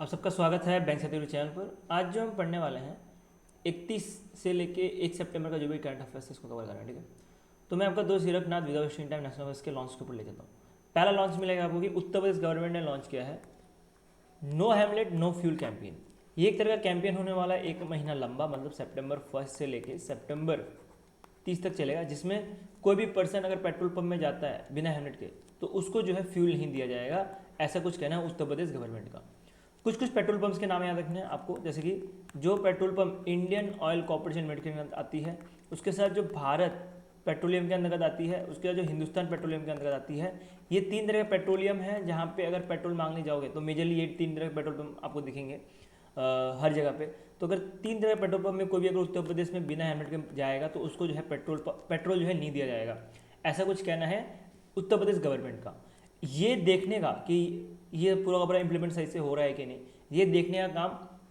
आप सबका स्वागत है बैंक से चैनल पर। आज जो हम पढ़ने वाले हैं 31 से लेके 1 सितंबर का जो भी करंट अफेयर्स है इसको कवर कर रहे हैं, ठीक है। तो मैं आपका दोस्त Hiraknath without wasting time national affairs के लॉन्च के ऊपर ले जाता हूँ। पहला लॉन्च मिलेगा आपको कि उत्तर प्रदेश गवर्नमेंट ने लॉन्च किया है नो हेमलेट नो फ्यूल कैंपेन। ये एक तरह का कैंपेन होने वाला है, 1 महीना लंबा, मतलब सितंबर 1 से लेके सितंबर 30 तक चलेगा, जिसमें कोई भी पर्सन अगर पेट्रोल पंप में जाता है बिना हेलमेट के तो उसको जो है फ्यूल नहीं दिया जाएगा। ऐसा कुछ कहना है उत्तर प्रदेश गवर्नमेंट का। कुछ कुछ पेट्रोल पंप्स के नाम याद रखने हैं आपको, जैसे कि जो petrol pump Indian oil corporation limited के अंतर्गत आती है, उसके साथ जो भारत पेट्रोलियम के अंतर्गत आती है, उसके बाद जो हिंदुस्तान पेट्रोलियम के अंतर्गत आती है। ये 3 तरह का पेट्रोलियम है जहाँ पे अगर पेट्रोल मांगने जाओगे तो मेजरली ये 3 तरह के पेट्रोल पंप आपको दिखेंगे हर जगह पे। तो अगर 3 तरह के पेट्रोल पंप में कोई भी अगर उत्तर प्रदेश में बिना हेलमेट के जाएगा तो उसको जो है पेट्रोल जो है नहीं दिया जाएगा। ऐसा कुछ कहना है उत्तर प्रदेश गवर्नमेंट का। ये देखने का कि ये पूरा का पूरा इम्प्लीमेंट सही से हो रहा है कि नहीं, ये देखने का काम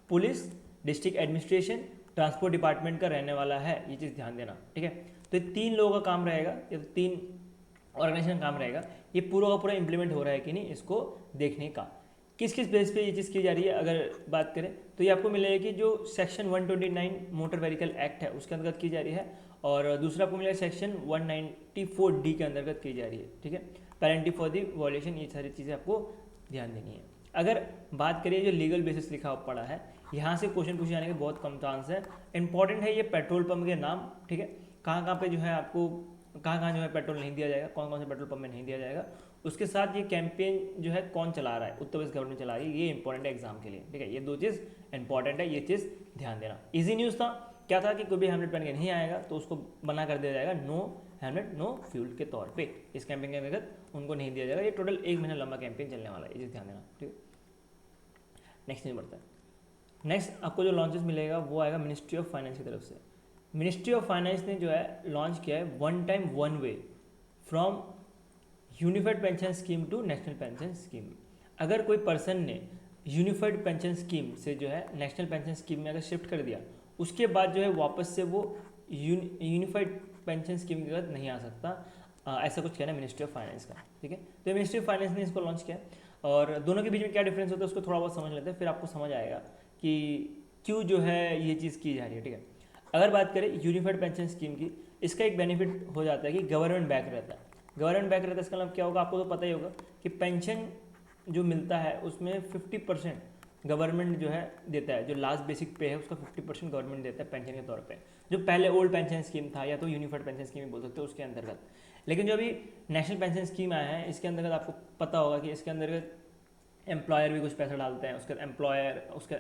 police, district administration, transport department का रहने वाला है। ये चीज़ ध्यान देना, ठीक है। तो ये 3 लोगों का काम रहेगा, ये 3 ऑर्गेनाइजेशन का काम रहेगा, ये पूरा का पूरा इम्प्लीमेंट हो रहा है कि नहीं इसको देखने का। किस किस बेस पे ये चीज़ की जा रही है अगर बात करें तो ये आपको मिलेगा कि जो सेक्शन 129 मोटर व्हीकल एक्ट है उसके अंतर्गत की जा रही है, और दूसरा आपको मिलेगा सेक्शन 194D के अंतर्गत की जा रही है, ठीक है। पेनल्टी फॉर दी वॉयलेशन, ये सारी चीज़ें आपको ध्यान देनी है। अगर बात करिए जो लीगल बेसिस लिखा पड़ा है, यहाँ से क्वेश्चन पूछे जाने के बहुत कम चांस है। इंपॉर्टेंट है ये पेट्रोल पंप के नाम, ठीक है, कहाँ कहाँ पे जो है आपको कहाँ कहाँ जो है पेट्रोल नहीं दिया जाएगा, कौन कौन से पेट्रोल पंप में नहीं दिया जाएगा। उसके साथ ये कैंपेन जो है कौन चला रहा है, उत्तर प्रदेश गवर्नमेंट चला रही है, ये इंपॉर्टेंट है एग्जाम के लिए, ठीक है। ये 2 चीज़ इंपॉर्टेंट है, ये चीज़ ध्यान देना। इजी न्यूज़ था, क्या था कि कोई भी हेलमेट पहन के नहीं आएगा तो उसको मना कर दिया जाएगा, नो हेलमेट नो फ्यूल के तौर पे इस कैंपेन के अंतर्गत उनको नहीं दिया जाएगा। ये टोटल 1 महीना लंबा कैंपेन चलने वाला है, ये चीज़ ध्यान देना, ठीक है। नेक्स्ट न्यूज़ बढ़ता है। नेक्स्ट आपको जो लॉन्चेस मिलेगा वो आएगा मिनिस्ट्री ऑफ फाइनेंस की तरफ से। मिनिस्ट्री ऑफ फाइनेंस ने जो है लॉन्च किया है one time one way from unified pension scheme to national pension scheme. अगर कोई पर्सन ने यूनिफाइड पेंशन स्कीम से जो है नेशनल पेंशन स्कीम में अगर शिफ्ट कर दिया, उसके बाद जो है वापस से वो यूनिफाइड पेंशन स्कीम के तहत नहीं आ सकता। ऐसा कुछ कहना है मिनिस्ट्री ऑफ फाइनेंस का, ठीक है। तो मिनिस्ट्री ऑफ फाइनेंस ने इसको लॉन्च किया, और दोनों के बीच में क्या डिफरेंस होता है उसको थोड़ा बहुत समझ लेते हैं, फिर आपको समझ आएगा कि क्यों जो है ये चीज़ की जा रही है, ठीक है। अगर बात करें यूनिफाइड पेंशन स्कीम की, इसका एक बेनिफिट हो जाता है कि गवर्नमेंट बैक रहता है। गवर्नमेंट बैक रहता है इसका मतलब क्या होगा, आपको तो पता ही होगा कि पेंशन जो मिलता है उसमें 50% गवर्नमेंट जो है देता है। जो लास्ट बेसिक पे है उसका 50% गवर्नमेंट देता है पेंशन के तौर पे, जो पहले ओल्ड पेंशन स्कीम था या तो यूनिफाइड पेंशन स्कीम बोल सकते हो उसके अंतर्गत। लेकिन जो अभी नेशनल पेंशन स्कीम आया है इसके अंतर्गत आपको पता होगा कि इसके अंतर्गत एम्प्लॉयर भी कुछ पैसा डालते हैं, उसका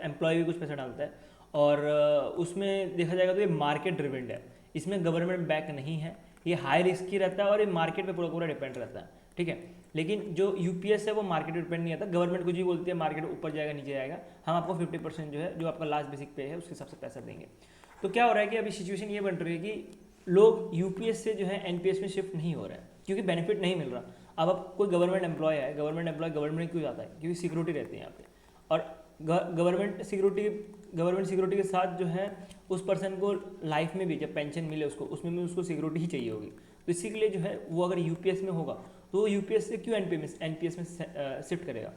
एम्प्लॉय भी कुछ पैसा डालता है, और उसमें देखा जाएगा तो ये मार्केट ड्रिवेंड है, इसमें गवर्नमेंट बैक नहीं है, ये हाई रिस्क की रहता है और ये मार्केट पे पूरा पूरा डिपेंड रहता है, ठीक है। लेकिन जो यूपीएस है वो मार्केट पे डिपेंड नहीं रहता, गवर्नमेंट कुछ भी बोलती है मार्केट ऊपर जाएगा नीचे जाएगा, हम आपको 50% जो है जो आपका लास्ट बेसिक पे है उसके हिसाब से पैसा देंगे। तो क्या हो रहा है कि अभी सिचुएशन ये बन रही है कि लोग यूपीएस से जो है एनपीएस में शिफ्ट नहीं हो रहे हैं क्योंकि बेनिफिट नहीं मिल रहा। अब कोई गवर्नमेंट एम्प्लॉय है, गवर्नमेंट क्यों जाता है, क्योंकि सिक्योरिटी रहती है यहाँ पे, और गवर्नमेंट सिक्योरिटी के साथ जो है उस पर्सन को लाइफ में भी जब पेंशन मिले उसको, उसमें भी उसको सिक्योरिटी ही चाहिए होगी। तो इसी के लिए जो है वो अगर यूपीएस में होगा तो वो यूपीएस से क्यों एनपीएस में शिफ्ट करेगा,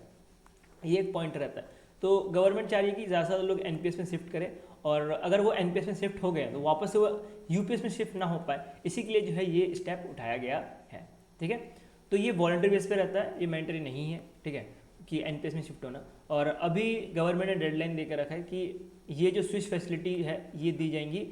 ये एक पॉइंट रहता है। तो गवर्नमेंट चाह रही है कि ज़्यादा से ज़्यादा लोग एनपीएस में शिफ्ट करें, और अगर वो एनपीएस में शिफ्ट हो गए तो वापस से वो यूपीएस में शिफ्ट ना हो पाए, इसी के लिए जो है ये स्टेप उठाया गया है, ठीक है। तो ये वॉलंटरी बेस पे रहता है, ये मैंडेटरी नहीं है, ठीक है, कि एनपीएस में शिफ्ट होना। और अभी गवर्नमेंट ने डेडलाइन देकर रखा है कि ये जो स्विच फैसिलिटी है ये दी जाएंगी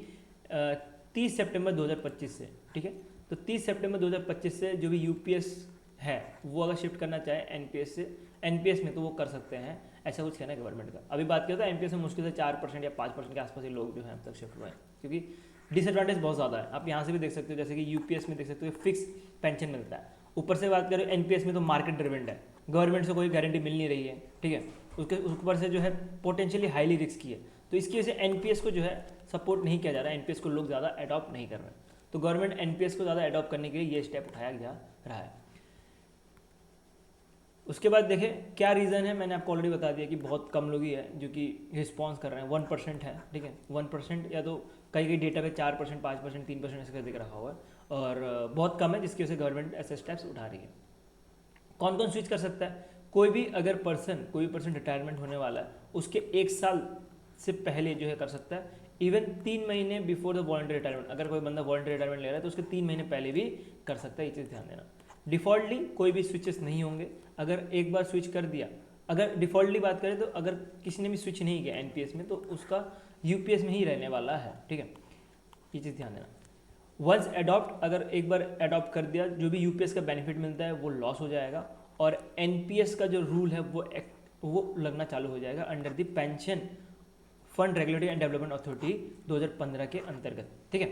30 सितंबर 2025 से, ठीक है। तो 30 सितंबर 2025 से जो भी यूपीएस है वो अगर शिफ्ट करना चाहे एनपीएस से एनपीएस में तो वो कर सकते हैं, ऐसा कुछ कहना है गवर्नमेंट का। अभी बात करें तो एनपीएस में मुश्किल से 4% या 5% के आसपास ही लोग जो हैं अब तक शिफ्ट हुए हैं, क्योंकि डिसएडवांटेज बहुत ज़्यादा है। आप यहाँ से भी देख सकते हो, जैसे कि यूपीएस में देख सकते हो फिक्स पेंशन मिलता है, ऊपर से बात करें एनपीएस में तो मार्केट ड्रिवेंड है, गवर्नमेंट से कोई गारंटी मिल नहीं रही है, ठीक है। उसके ऊपर से जो है पोटेंशियली हाईली रिस्की है, तो इसकी वजह से एनपीएस को जो है सपोर्ट नहीं किया जा रहा है, एनपीएस को लोग ज़्यादा अडॉप्ट नहीं कर रहे हैं। तो गवर्नमेंट एनपीएस को ज़्यादा अडॉप्ट करने के लिए ये स्टेप उठाया जा रहा है। उसके बाद देखें क्या रीज़न है, मैंने आपको ऑलरेडी बता दिया कि बहुत कम लोग ही है जो कि रिस्पॉन्स कर रहे हैं, 1% है, ठीक है। 1% या तो कई डेटा पे 4%, 5%, 3% ऐसे करके रखा हुआ है, और बहुत कम है जिसकी वजह से गवर्नमेंट ऐसे स्टेप्स उठा रही है। कौन कौन स्विच कर सकता है, कोई भी पर्सन रिटायरमेंट होने वाला है उसके 1 साल से पहले जो है कर सकता है, इवन 3 महीने बिफोर द वॉलंटरी रिटायरमेंट। अगर कोई बंदा वॉलंटरी रिटायरमेंट ले रहा है तो उसके 3 महीने पहले भी कर सकता है, ये चीज़ ध्यान देना। डिफ़ॉल्टली कोई भी स्विचेस नहीं होंगे। अगर एक बार स्विच कर दिया, अगर डिफ़ॉल्टली बात करें तो अगर किसी ने भी स्विच नहीं किया एनपीएस में तो उसका यूपीएस में ही रहने वाला है, ठीक है, ये चीज़ ध्यान देना। वंस एडॉप्ट, अगर एक बार एडॉप्ट कर दिया, जो भी यूपीएस का बेनिफिट मिलता है वो लॉस हो जाएगा और एनपीएस का जो रूल है वो लगना चालू हो जाएगा under the pension fund regulatory and development authority 2015 के अंतर्गत, ठीक है।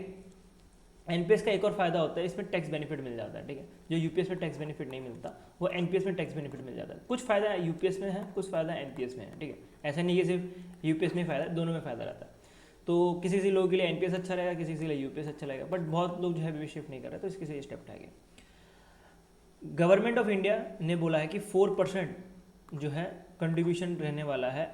एनपीएस का एक और फायदा होता है, इसमें टैक्स बेनिफिट मिल जाता है, ठीक है। जो यूपीएस में टैक्स बेनिफिट नहीं मिलता वो एनपीएस में टैक्स बेनिफिट मिल जाता है। कुछ फायदा यूपीएस में है, कुछ फायदा एनपीएस में है, ठीक है। ऐसा नहीं है सिर्फ यूपीएस में फायदा, दोनों में फायदा रहता है। तो किसी किसी लोगों के लिए एनपीएस अच्छा रहेगा, किसी के लिए यूपीएस अच्छा लगेगा, बट बहुत लोग जो है अभी शिफ्ट नहीं कर रहे, तो इसके से ये स्टेप उठाएंगे। गवर्नमेंट ऑफ इंडिया ने बोला है कि 4% जो है कंट्रीब्यूशन रहने वाला है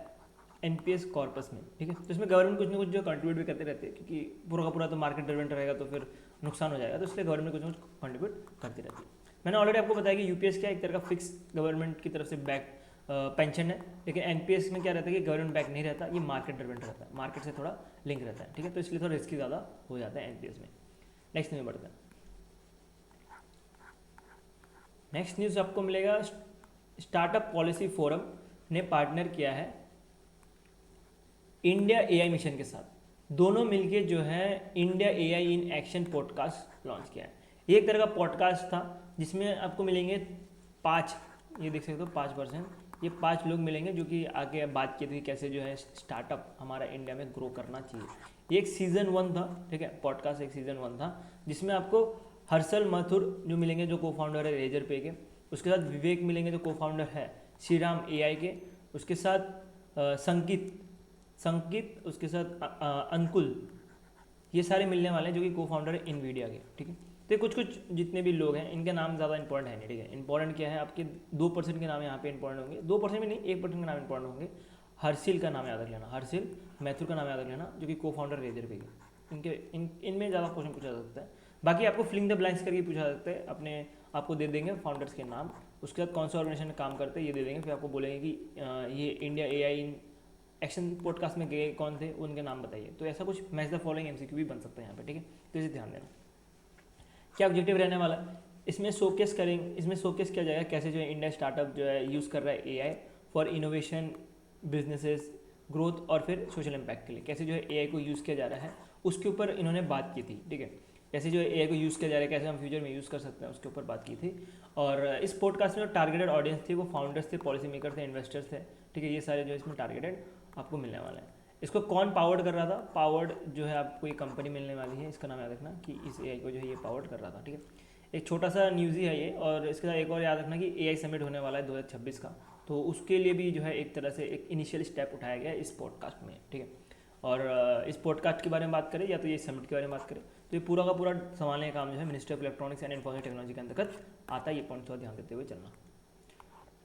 एनपीएस कॉर्पस में, ठीक है। तो इसमें गवर्नमेंट कुछ ना कुछ जो कंट्रीब्यूट भी करते रहती है, क्योंकि पूरा का पूरा तो मार्केट ड्रिवन रहेगा तो फिर नुकसान हो जाएगा, तो इसलिए गवर्नमेंट कुछ ना कुछ कंट्रीब्यूट करती रहती है। मैंने ऑलरेडी आपको बताया कि यूपीएस क्या एक तरह का फिक्स गवर्नमेंट की तरफ से बैक पेंशन है, लेकिन एनपीएस में क्या रहता है कि गवर्नमेंट बैक नहीं रहता, ये मार्केट ड्रिवन रहता है, मार्केट से थोड़ा लिंक रहता है, ठीक है। तो इसलिए थोड़ा रिस्की ज़्यादा हो जाता है एनपीएस में। नेक्स्ट न्यूज़ बढ़ते हैं। नेक्स्ट न्यूज़ आपको मिलेगा, स्टार्टअप पॉलिसी फोरम ने पार्टनर किया है इंडिया एआई मिशन के साथ। दोनों मिलके जो है India AI in action podcast launch किया है। ये एक तरह का पॉडकास्ट था जिसमें आपको मिलेंगे 5, ये देख सकते हो 5%, ये 5 लोग मिलेंगे जो कि आगे बात की थी कैसे जो है स्टार्टअप हमारा इंडिया में ग्रो करना चाहिए। ये एक सीज़न 1 था, ठीक है, पॉडकास्ट एक सीज़न 1 था, जिसमें आपको हर्षल माथुर जो मिलेंगे जो को फाउंडर है रेजर पे के, उसके साथ विवेक मिलेंगे जो को फाउंडर है श्रीराम एआई के, उसके साथ संकित, उसके साथ अंकुल, ये सारे मिलने वाले हैं जो कि को फाउंडर है इनवीडिया के, ठीक है। तो कुछ जितने भी लोग हैं इनके नाम ज़्यादा इंपॉर्टेंट है नहीं, ठीक है। इंपॉर्टेंट क्या है, आपके 2% के नाम यहाँ पे इंपॉर्टेंट होंगे, 2% में नहीं 1% के नाम इंपॉर्टेंट होंगे। हर्षिल का नाम याद रख लेना, हर्षिल मैथुर का नाम याद रख लेना जो कि को फाउंडर रेजर पे के, इनमें ज़्यादा क्वेश्चन पूछा जा सकता है। बाकी आपको फिलिंग द ब्लैंक्स करके पूछा जा सकता है, अपने आपको दे देंगे फाउंडर्स के नाम, उसके बाद कौन सा ऑर्गेनाइजेशन में काम करते हैं ये दे देंगे, फिर आपको बोलेंगे कि ये India AI in action podcast में गए कौन थे, उनके नाम बताइए। तो ऐसा कुछ मैच द फॉलोइंग एमसीक्यू भी बन सकता है यहाँ पे, ठीक है। तो इसे ध्यान देना। क्या ऑब्जेक्टिव रहने वाला है, इसमें शोकेस किया जाएगा कैसे जो है इंडिया स्टार्टअप जो है यूज़ कर रहा है AI for innovation, businesses growth और फिर सोशल इम्पैक्ट के लिए, कैसे जो है एआई को यूज़ किया जा रहा है उसके ऊपर इन्होंने बात की थी, ठीक है। कैसे जो है एआई को यूज़ किया जा रहा है, कैसे हम फ्यूचर में यूज़ कर सकते हैं उसके ऊपर बात की थी। और इस पॉडकास्ट में जो टारगेटेड ऑडियंस थी वो फाउंडर्स थे, पॉलिसी मेकर थे, इन्वेस्टर्स थे, ठीक है। ये सारे जो इसमें टारगेटेड आपको मिलने वाला है। इसको कौन पावर्ड कर रहा था, पावर्ड जो है आपको ये कंपनी मिलने वाली है, इसका नाम याद रखना कि इस एआई को जो है ये पावर्ड कर रहा था, ठीक है। एक छोटा सा न्यूज़ ही है ये, और इसके साथ एक और याद रखना कि एआई समिट होने वाला है 2026 का, तो उसके लिए भी जो है एक तरह से एक इनिशियल स्टेप उठाया गया है इस पॉडकास्ट में, ठीक है। और इस पॉडकास्ट के बारे में बात करें या तो ये समिट के बारे में बात करें, तो ये पूरा का पूरा संभालने का काम जो है ministry of electronics and information technology के अंतर्गत आता है। ये पॉइंट थोड़ा ध्यान देते हुए चलना।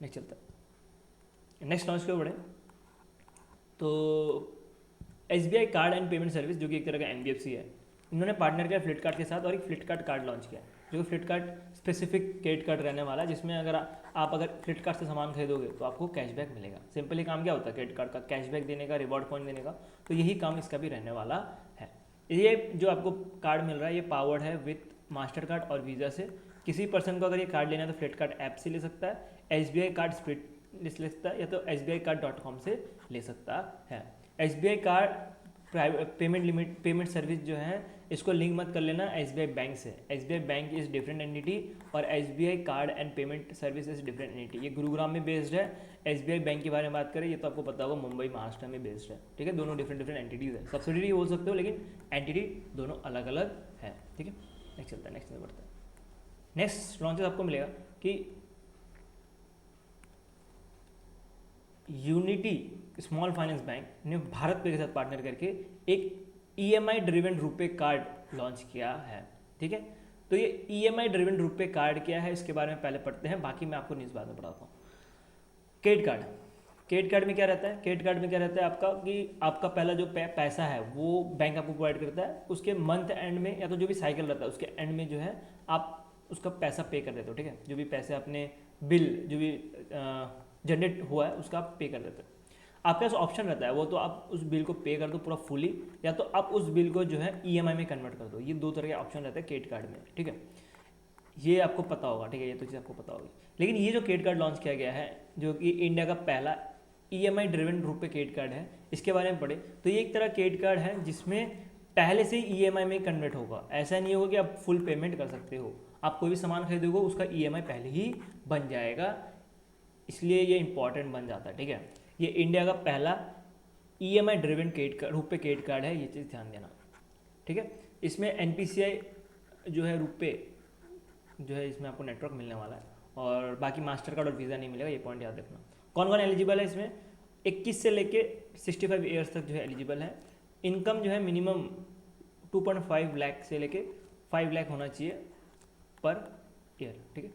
नेक्स्ट चलता है, नेक्स्ट लॉन्च क्यों बढ़े, तो SBI card and payment service जो कि एक तरह का NBFC है, इन्होंने पार्टनर किया फ्लिपकार्ट के साथ और एक फ्लिपकार्ट कार्ड लॉन्च किया जो कि फ्लिपकार्ट स्पेसिफिक क्रेडिट कार्ड रहने वाला है, जिसमें अगर फ्लिपकार्ट से सामान खरीदोगे तो आपको कैशबैक मिलेगा। सिंपली काम क्या होता है क्रेडिट कार्ड का, कैशबैक देने का, रिवॉर्ड पॉइंट देने का, तो यही काम इसका भी रहने वाला है। ये जो आपको कार्ड मिल रहा है ये पावर्ड है विथ मास्टर कार्ड और वीज़ा से। किसी पर्सन को अगर ये कार्ड लेना है तो फ्लिपकार्ट ऐप से ले सकता है, SBI कार्ड स्प्लिट ले सकता है, या तो SBIcard.com से ले सकता है। SBI कार्ड पेमेंट सर्विस जो है इसको लिंक मत कर लेना SBI बैंक से। SBI bank is different entity और SBI card and payment service is different entity. ये गुरुग्राम में बेस्ड है। SBI बैंक के बारे में बात करें ये तो आपको पता होगा मुंबई महाराष्ट्र में बेस्ड है, ठीक है। दोनों डिफरेंट एंटिटीज़ है, सब्सिडरी बोल सकते हो लेकिन एंटिटी दोनों अलग अलग है, ठीक है। नेक्स्ट चलता है, नेक्स्ट में बढ़ता है। नेक्स्ट लॉन्चेस आपको मिलेगा कि यूनिटी स्मॉल फाइनेंस बैंक ने भारत पे के साथ पार्टनर करके एक EMI driven RuPay card launch किया है, ठीक है। तो ये EMI ड्रिवन रुपे कार्ड क्या है इसके बारे में पहले पढ़ते हैं, बाकी मैं आपको न्यूज़ बाद में पढ़ाता हूँ। क्रेडिट कार्ड में क्या रहता है, क्रेडिट कार्ड में क्या रहता है आपका कि आपका पहला जो पैसा है वो बैंक आपको प्रोवाइड करता है, उसके मंथ एंड में या तो जो भी साइकिल रहता है उसके एंड में जो है आप उसका पैसा पे कर देते हो, ठीक है। जो भी पैसे अपने बिल जो भी जनरेट हुआ है उसका आप पे कर देते हैं। आपके पास ऑप्शन रहता है, वो तो आप उस बिल को पे कर दो पूरा फुली, या तो आप उस बिल को जो है ईएमआई में कन्वर्ट कर दो। ये दो तरह के ऑप्शन रहते हैं क्रेडिट कार्ड में, ठीक है। ये आपको पता होगा, ठीक है, ये तो चीज़ आपको पता होगी। लेकिन ये जो क्रेडिट कार्ड लॉन्च किया गया है, जो कि इंडिया का पहला ईएमआई ड्रिवन रुपए क्रेडिट कार्ड है, इसके बारे में पढ़े तो ये एक तरह क्रेडिट कार्ड है जिसमें पहले से ही ईएमआई में कन्वर्ट होगा। ऐसा नहीं होगा कि आप फुल पेमेंट कर सकते हो, आप कोई भी सामान खरीदोगे उसका ईएमआई पहले ही बन जाएगा, इसलिए ये इंपॉर्टेंट बन जाता है, ठीक है। ये इंडिया का पहला ईएमआई ड्रिवन क्रेडिट कार्ड, रुपए क्रेडिट कार्ड है, ये चीज़ ध्यान देना, ठीक है। इसमें एनपीसीआई जो है रुपए जो है इसमें आपको नेटवर्क मिलने वाला है, और बाकी मास्टर कार्ड और वीज़ा नहीं मिलेगा, ये पॉइंट याद रखना। कौन कौन एलिजिबल है इसमें? 21 से लेके 65 ईयर्स तक जो है एलिजिबल है। इनकम जो है मिनिमम 2.5 लाख से लेके 5 लाख होना चाहिए पर ईयर, ठीक है।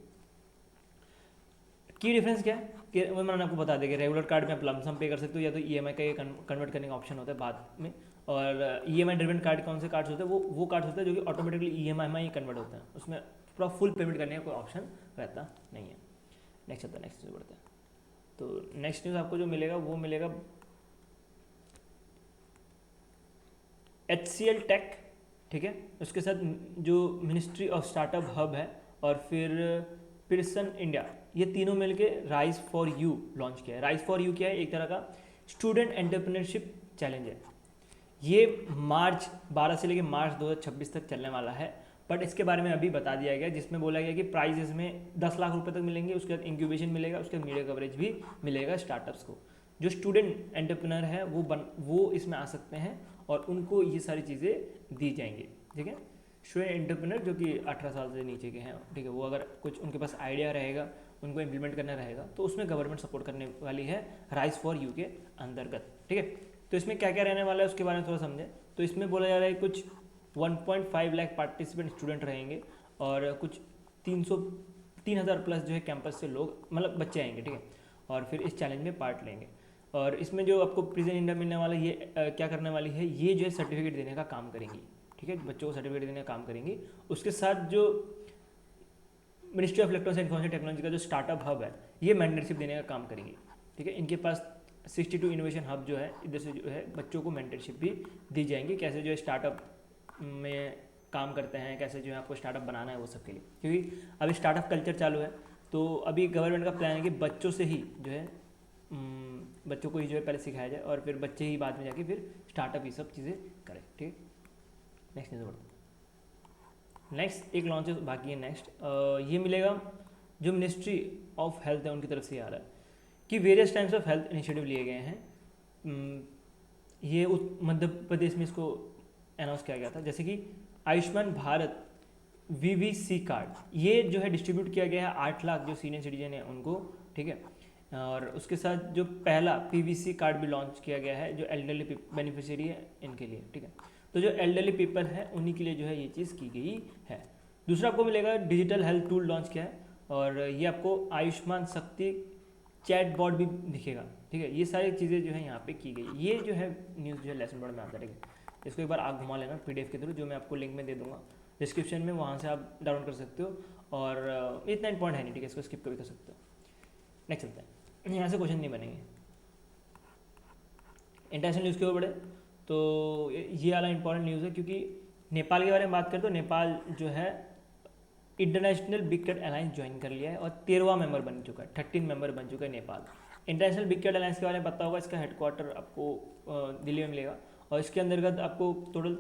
की डिफरेंस क्या है कि वो मैंने आपको बता देगा, रेगुलर कार्ड में आप लमसम पे कर सकते हो, या तो ईएमआई का ये कन्वर्ट करने का ऑप्शन होता है बाद में। और ईएमआई ड्रिवन कार्ड कौन से कार्ड्स होते हैं? वो कार्ड्स होते हैं जो कि ऑटोमेटिकली ईएमआई में ही कन्वर्ट होते हैं, उसमें पूरा फुल पेमेंट करने का कोई ऑप्शन रहता नहीं है। नेक्स्ट आता है, नेक्स्ट न्यूज़ बढ़ते हैं। तो नेक्स्ट न्यूज़ आपको जो मिलेगा वो मिलेगा HCL टेक, ठीक है। उसके साथ जो मिनिस्ट्री ऑफ स्टार्टअप हब है, और फिर पियर्सन इंडिया, ये तीनों मिलके राइज फॉर यू लॉन्च किया है। राइज फॉर यू क्या है? एक तरह का स्टूडेंट एंटरप्रेन्योरशिप चैलेंज है। ये मार्च 12 से लेकर मार्च 2026 तक चलने वाला है, बट इसके बारे में अभी बता दिया गया, जिसमें बोला गया कि प्राइज इसमें 10 लाख रुपए तक मिलेंगे, उसके बाद इंक्यूबेशन मिलेगा, उसके बाद मीडिया कवरेज भी मिलेगा स्टार्टअप्स को। जो स्टूडेंट एंटरप्रेन्योर है वो इसमें आ सकते हैं, और उनको ये सारी चीज़ें दी जाएंगी, ठीक है। स्टूडेंट एंटरप्रेन्योर जो कि 18 साल से नीचे के हैं, ठीक है, वो अगर कुछ उनके पास आइडिया रहेगा, उनको इम्प्लीमेंट करना रहेगा, तो उसमें गवर्नमेंट सपोर्ट करने वाली है राइज फॉर यू के अंतर्गत, ठीक है। तो इसमें क्या क्या रहने वाला है उसके बारे में थोड़ा समझें। तो इसमें बोला जा रहा है कुछ 1.5 लाख पार्टिसिपेंट स्टूडेंट रहेंगे, और कुछ 3,000 प्लस जो है कैंपस से लोग, मतलब बच्चे आएंगे, ठीक है, और फिर इस चैलेंज में पार्ट लेंगे। और इसमें जो आपको प्रेजेंट इंडिया मिलने वाला है, ये क्या करने वाली है, ये जो है सर्टिफिकेट देने का काम करेंगी, ठीक है, बच्चों को सर्टिफिकेट देने का काम करेंगी। उसके साथ जो ministry of electronics and information technology का जो स्टार्टअप हब है, ये मेंटरशिप देने का काम करेंगी, ठीक है। इनके पास 62 इनोवेशन हब जो है, इधर से जो है बच्चों को मेंटरशिप भी दी जाएंगी, कैसे जो है स्टार्टअप में काम करते हैं, कैसे जो है आपको स्टार्टअप बनाना है, वो सब के लिए। क्योंकि अभी स्टार्टअप कल्चर चालू है, तो अभी गवर्नमेंट का प्लान है कि बच्चों से ही जो है बच्चों को ही जो है पहले सिखाया जाए, और फिर बच्चे ही बाद में जाके फिर स्टार्टअप ये सब चीज़ें करें, ठीक है। नेक्स्ट न्यूज़ बढ़ते हैं। नेक्स्ट एक लॉन्च बाकी है। नेक्स्ट ये मिलेगा जो मिनिस्ट्री ऑफ हेल्थ है उनकी तरफ से आ रहा है कि various types of health initiative लिए गए हैं। ये मध्य प्रदेश में इसको अनाउंस किया गया था, जैसे कि आयुष्मान भारत VVC कार्ड, ये जो है डिस्ट्रीब्यूट किया गया है 8 लाख जो सीनियर सिटीजन है उनको, ठीक है। और उसके साथ जो पहला PVC कार्ड भी लॉन्च किया गया है जो एल्डरली बेनिफिशियरी है इनके लिए, ठीक है। तो जो एल्डरली पीपल है उन्हीं के लिए जो है ये चीज़ की गई है। दूसरा आपको मिलेगा डिजिटल हेल्थ टूल लॉन्च किया है, और ये आपको आयुष्मान शक्ति चैट बॉट भी दिखेगा, ठीक है। ये सारी चीज़ें जो है यहाँ पे की गई। ये जो है न्यूज़ जो है लेसन बोर्ड में आता है, ठीक है। इसको एक बार आप घुमा लेना PDF के थ्रू, जो मैं आपको लिंक में दे दूंगा डिस्क्रिप्शन में, वहाँ से आप डाउनलोड कर सकते हो। और इतना इंपॉर्टेंट है नहीं, ठीक है, इसको स्किप कभी कर सकते हो। नेक्स्ट चलते हैं, यहाँ से क्वेश्चन नहीं बनेंगे। इंटरनेशनल न्यूज़ के ऊपर बढ़े तो ये वाला इंपॉर्टेंट न्यूज़ है, क्योंकि नेपाल के बारे में बात करें तो नेपाल जो है international big cat alliance join कर लिया है, और 13वां मेंबर बन चुका है, 13 मेंबर बन चुका है Nepal. International big cat alliance के बारे में पता होगा, इसका हेडक्वार्टर आपको दिल्ली में मिलेगा, और इसके अंतर्गत आपको टोटल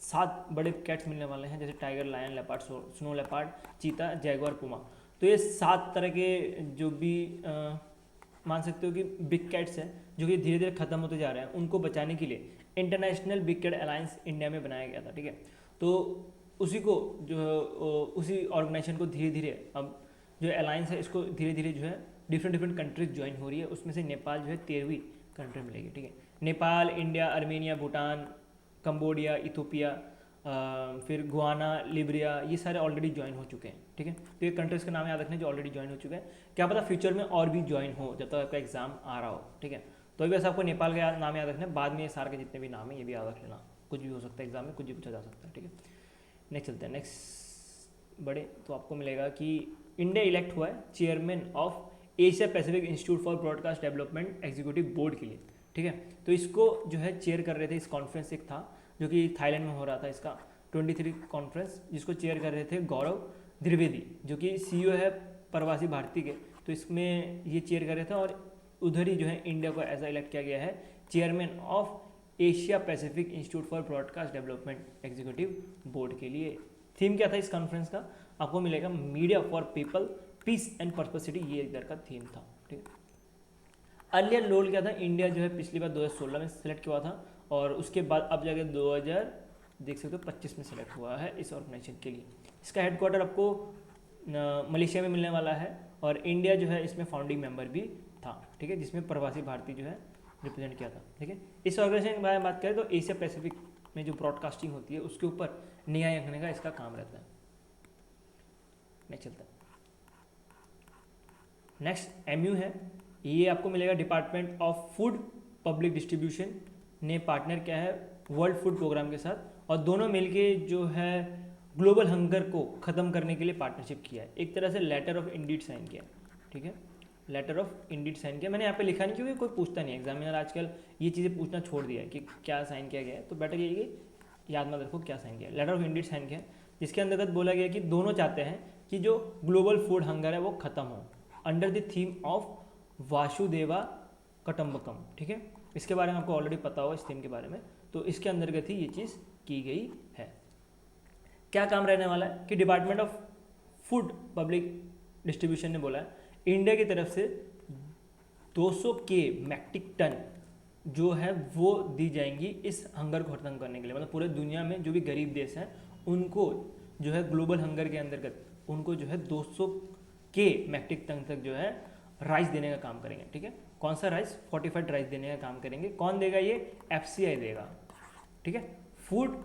7 बड़े कैट्स मिलने वाले हैं, जैसे tiger, lion, leopard, snow leopard, cheetah, jaguar, puma. तो ये 7 तरह के जो भी मान सकते हो कि बिग कैट्स हैं जो कि धीरे धीरे खत्म होते जा रहे हैं, उनको बचाने के लिए international big cat alliance India में बनाया गया था, ठीक है। तो उसी को जो है उसी ऑर्गेनाइजेशन को धीरे धीरे अब जो अलायंस है इसको धीरे धीरे जो है डिफरेंट कंट्रीज ज्वाइन हो रही है, उसमें से नेपाल जो है 13वीं कंट्री मिलेगी, ठीक है। Nepal, India, Armenia, Bhutan, Cambodia, Ethiopia, फिर गुआना, लिब्रिया, ये सारे ऑलरेडी ज्वाइन हो चुके हैं, ठीक है। तो ये कंट्रीज का नाम याद रखना जो ऑलरेडी ज्वाइन हो चुके हैं। क्या पता फ्यूचर में और भी ज्वाइन हो जब तक आपका एग्जाम आ रहा हो, ठीक है। तो अभी बस आपको नेपाल का नाम याद रखना है, बाद में ये सारे के जितने भी नाम है ये भी याद रख लेना, कुछ भी हो सकता है एग्जाम में, कुछ भी पूछा जा सकता है, ठीक है। नेक्स्ट चलते हैं। नेक्स्ट बड़े तो आपको मिलेगा कि इंडिया इलेक्ट हुआ है chairman of Asia Pacific institute for broadcast development executive board के लिए, ठीक है। तो इसको जो है चेयर कर रहे थे, इस कॉन्फ्रेंस एक था जो कि थाईलैंड में हो रहा था, इसका 23 कॉन्फ्रेंस, जिसको चेयर कर रहे थे गौरव द्विवेदी, जो कि CEO है प्रवासी भारती के। तो इसमें ये चेयर कर रहे थे और उधर ही जो है इंडिया को ऐसा इलेक्ट किया गया है chairman of Asia Pacific institute for broadcast development executive board के लिए। थीम क्या था इस कॉन्फ्रेंस का, आपको मिलेगा media for people, peace and prosperity, ये इधर का थीम था, ठीक है। अर्लियर रोल क्या था, इंडिया जो है पिछली बार 2016 में सेलेक्ट हुआ था और उसके बाद अब जाके 2000 देख सकते हो 25 में सेलेक्ट हुआ है इस ऑर्गेनाइजेशन के लिए। इसका हेडक्वार्टर आपको मलेशिया में मिलने वाला है और इंडिया जो है इसमें फाउंडिंग मेंबर भी था, ठीक है, जिसमें प्रवासी भारतीय जो है रिप्रेजेंट किया था, ठीक है। इस ऑर्गेनाइजेशन के बारे में बात करें तो एशिया पैसिफिक में जो ब्रॉडकास्टिंग होती है उसके ऊपर न्याय रखने का इसका काम रहता है। नेक्स्ट चलता है, नेक्स्ट MU है, ये आपको मिलेगा department of food public distribution ने पार्टनर किया है वर्ल्ड फूड प्रोग्राम के साथ और दोनों मिलके जो है ग्लोबल हंगर को ख़त्म करने के लिए पार्टनरशिप किया है। एक तरह से लेटर ऑफ इंडीड साइन किया, ठीक है, लेटर ऑफ इंडीड साइन किया। मैंने यहाँ पे लिखा नहीं क्योंकि कोई पूछता नहीं, एग्जामिनर आजकल ये चीज़ें पूछना छोड़ दिया है कि क्या साइन किया गया है, तो बेटर ये कि याद मत रखो क्या साइन किया। लेटर ऑफ इंडीड साइन किया जिसके अंतर्गत बोला गया कि दोनों चाहते हैं कि जो ग्लोबल फूड हंगर है वो ख़त्म हो under the theme of Vasudhaiva Kutumbakam, ठीक है। इसके बारे में आपको ऑलरेडी पता होगा इस थीम के बारे में, तो इसके अंतर्गत ही ये चीज़ की गई है। क्या काम रहने वाला है कि department of food public distribution ने बोला है इंडिया की तरफ से 200 के मैट्रिक टन जो है वो दी जाएंगी इस हंगर को खत्म करने के लिए। मतलब पूरे दुनिया में जो भी गरीब देश हैं उनको जो है ग्लोबल हंगर के अंतर्गत उनको जो है 200 के मैट्रिक टन तक जो है राइस देने का काम करेंगे, ठीक है। कौन सा राइस, फोर्टिफाइड राइस देने का काम करेंगे। कौन देगा ये, FCI देगा, ठीक है। फूड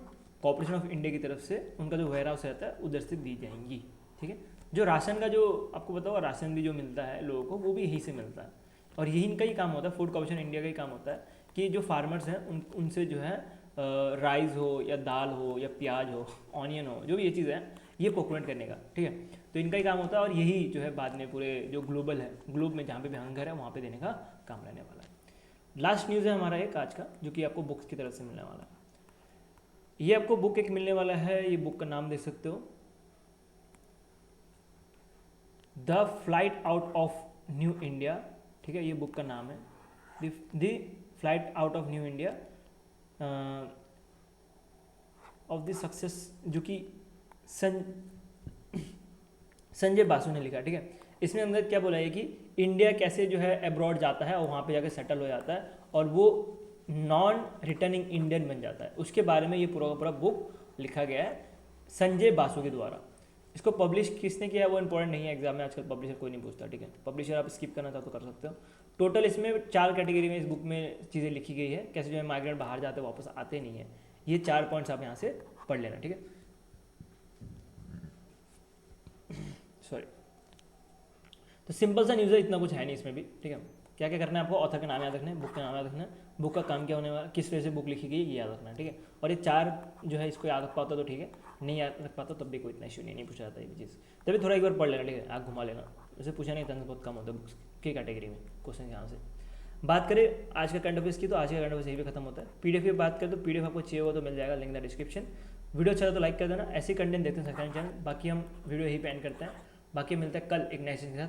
कॉर्पोरेशन ऑफ इंडिया की तरफ से उनका जो वेयर हाउस रहता है उधर से दी जाएंगी, ठीक है। जो राशन का जो आपको पता होगा राशन भी जो मिलता है लोगों को वो भी यहीं से मिलता है और यही इनका ही काम होता है, फूड कॉर्पोरेशन इंडिया का ही काम होता है कि जो फार्मर्स हैं उनसे जो है राइस हो या दाल हो या प्याज हो, ऑनियन हो, जो भी ये चीज़ है ये प्रोक्योरमेंट करने का, ठीक है। तो इनका ही काम होता है और यही जो है बाद में पूरे जो ग्लोबल है, ग्लोब में जहाँ पे भी हंगर है वहाँ पे देने का काम रहने वाला है। लास्ट न्यूज़ है हमारा एक आज का जो कि आपको बुक्स की तरफ से मिलने वाला है। ये आपको बुक एक मिलने वाला है, ये बुक का नाम देख सकते हो, the flight out of new India, ठीक है, ये बुक का नाम है the flight out of new India of the success, जो कि संजय बासु ने लिखा, ठीक है। इसमें अंदर क्या बोला है कि इंडिया कैसे जो है अब्रॉड जाता है और वहाँ पे जाकर सेटल हो जाता है और वो नॉन रिटर्निंग इंडियन बन जाता है, उसके बारे में ये पूरा का पूरा बुक लिखा गया है संजय बासु के द्वारा। इसको पब्लिश किसने किया है वो इंपॉर्टेंट नहीं है, एग्जाम में आजकल पब्लिशर कोई नहीं पूछता, ठीक है। पब्लिशर आप स्किप करना चाहो तो कर सकते हो। टोटल इसमें 4 कैटेगरी में इस बुक में चीज़ें लिखी गई है, कैसे जो है माइग्रेंट बाहर जाते वापस आते नहीं है। ये 4 पॉइंट्स आप यहाँ से पढ़ लेना, ठीक है। सॉरी, तो सिंपल सा न्यूज़ है, इतना कुछ है नहीं इसमें भी, ठीक है। क्या क्या करना है आपको, ऑथर का नाम याद रखना है, बुक का नाम याद रखना है, बुक का काम क्या होने वाला, किस वजह से बुक लिखी गई ये याद रखना है, ठीक है। और ये 4 जो है इसको याद रख पाता तो ठीक है, नहीं याद रख पाता तब भी कोई इतना इशू नहीं पूछा जाता ये चीज़, तभी थोड़ा एक बार पढ़ लेना, ठीक है, आँख घुमा लेना। वैसे पूछा नहीं, चांस बहुत कम होता है बुक्स की कैटेगरी में क्वेश्चन यहाँ से। बात करें आज का करंट अफेयर्स की, तो आज का करंट अफेयर्स यही पे खत्म होता है। PDF की बात करें तो PDF आपको चाहिए होगा तो मिल जाएगा, लिंक द डिस्क्रिप्शन। वीडियो अच्छा तो लाइक कर देना, ऐसे कंटेंट देखते हैं सरकारी चैनल। बाकी हम वीडियो यहीं पे एंड करते हैं, बाकी मिलता है कल एक नए चीज़ के साथ।